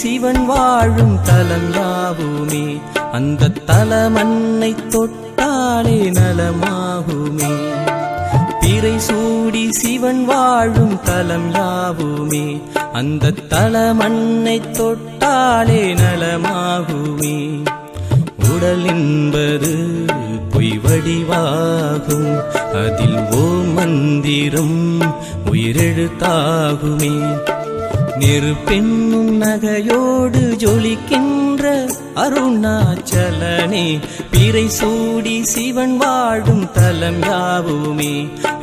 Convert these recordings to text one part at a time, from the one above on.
சிவன் வாழும் தலம் யாவுமே அந்த தலமன்னை தொட்டாலே நலமாகுமே. பிறை சூடி சிவன் வாழும் தலம் யாவுமே அந்த தலமன்னை தொட்டாலே நலமாகுமே. உடல் என்பது பொய் வடிவாகும் அதில் ஓம் மந்திரம் உயிரெழுத்தாகுமே. நெருப்பென்னும் நகையோடு ஜொலிக்கின்ற அருணாச்சலனே பிறை சூடி சிவன் வாழும் தலம் யாவுமே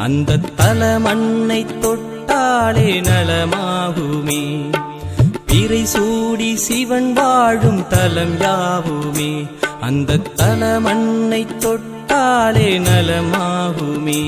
அந்த தலமன்னை தொட்டாலே நலமாகுமே. பிறை சூடி சிவன் வாழும் தலம் யாவுமே அந்த தலமன்னை தொட்டாலே நலமாகுமே.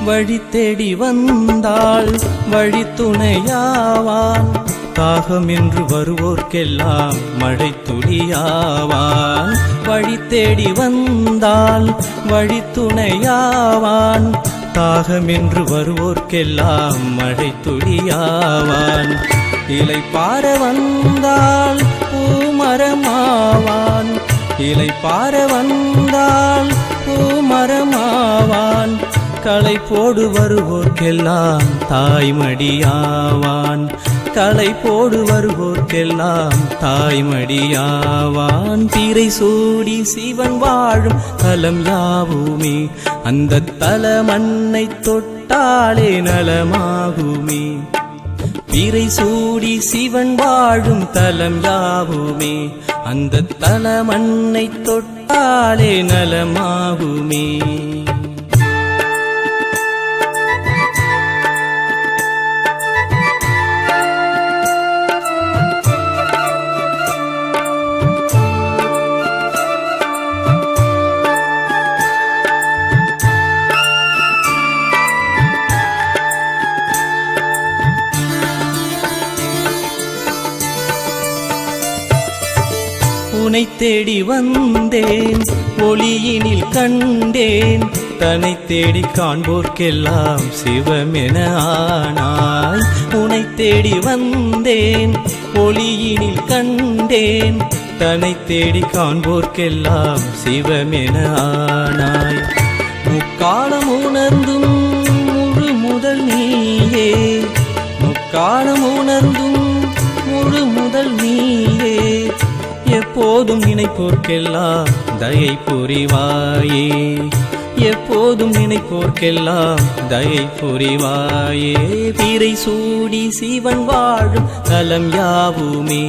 வழி தேடி வந்தாள் வழி துணையாவான் தாகம் என்று வருவோர்க்கெல்லாம் மழை துளியாவான். வழி தேடி வந்தாள் வழி துணையாவான் தாகம் என்று வருவோர்க்கெல்லாம் மழை துளியாவான். இலை பார வந்தாள் பூமரமாவான் இலை பார வந்தாள் பூமரமாவான். களை போடு வருவோர்க்கெல்லாம் தாய்மடியாவான் களை போடு வருவோர்க்கெல்லாம் தாய்மடியாவான். பிறை சூடி சிவன் வாழும் தலம் யாவுமே அந்த தலமன்னை தொட்டாலே நலமாகுமே. பிறை சூடி சிவன் வாழும் தலம் யாவுமே அந்த தலமன்னை தொட்டாலே நலமாகுமே. உனை தேடி வந்தேன் ஒளியினில் கண்டேன் தன்னை தேடி காண்போர்க்கெல்லாம் சிவமென ஆனாய். உனை தேடி வந்தேன் ஒளியினில் கண்டேன் தன்னை தேடி காண்போர்க்கெல்லாம் சிவமென ஆனாய். முக்காலம் உணர்ந்தும் முழு முதல் நீயே முக்காலம் உணர்ந்தும் முழு முதல் நீயே. எப்போதும் நினைப்போர்க்கெல்லாம் தயை புரிவாயே எப்போதும் நினைப்போர்க்கெல்லாம் தயை புரிவாயே. பிறை சூடி சிவன் வாழும் தலம் யாவுமே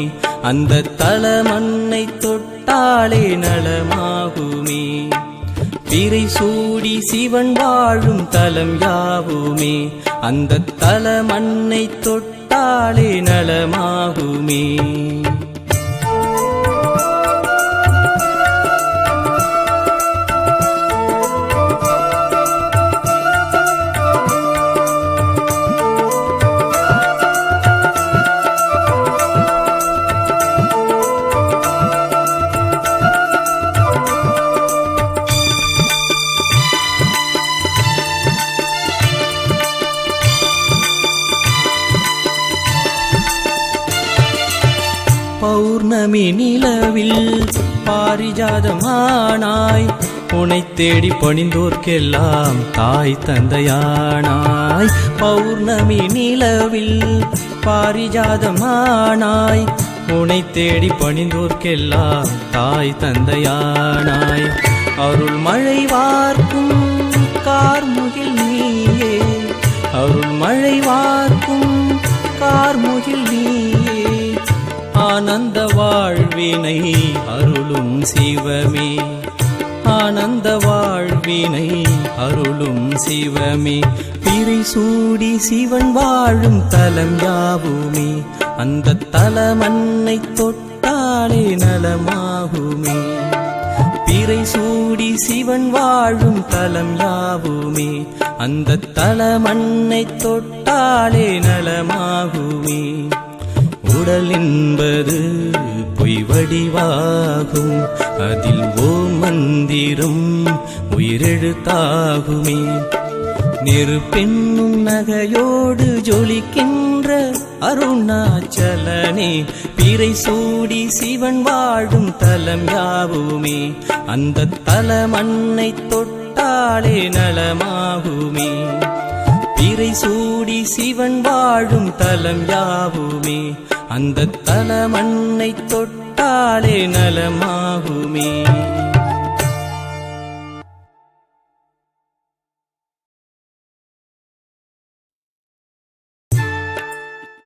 அந்த தலமன்னை தொட்டாலே நலமாகுமே. பிறை சூடி சிவன் வாழும் தலம் யாவுமே அந்த தலமன்னை தொட்டாலே நலமாகுமே. பௌர்ணமி நிலவில் பாரிஜாதமானாய் உனை தேடி பணிந்தோர்க்கெல்லாம் தாய் தந்தையானாய். பௌர்ணமி நிலவில் பாரிஜாதமானாய் உனை தேடி பணிந்தோர்க்கெல்லாம் தாய் தந்தையானாய். அருள் மழை வார்க்கும் கார்முகில் நீயே அருள் மழை வார்க்கும் கார்முகில் நீயே. ஆனந்த வாழ்வினை அருளும் சிவமே ஆனந்த வாழ்வினை அருளும் சிவமே. பிறை சூடி சிவன் வாழும் தலம் யாவுமே, அந்த தலமன்னை தொட்டாலே நலமாகுமே. பிறை சூடி சிவன் வாழும் தலம் யாவுமே, அந்த தலமன்னை தொட்டாலே நலமாகுமே. உடல் என்பது பொய் வடிவாகும், அதில் ஓம் மந்திரம் உயிரெழுத்தாகுமே. நெருப்பென்னும் நகையோடு ஜொலிக்கின்ற அருணாச்சலனே, பிறை சூடி சிவன் வாழும் தலம் யாவுமே, அந்த தலமன்னை தொட்டாலே நலமாகுமே. பிறை சூடி சிவன் வாழும் தலம் யாவுமே, அந்த தலமன்னை தொட்டாலே நலமாகுமே.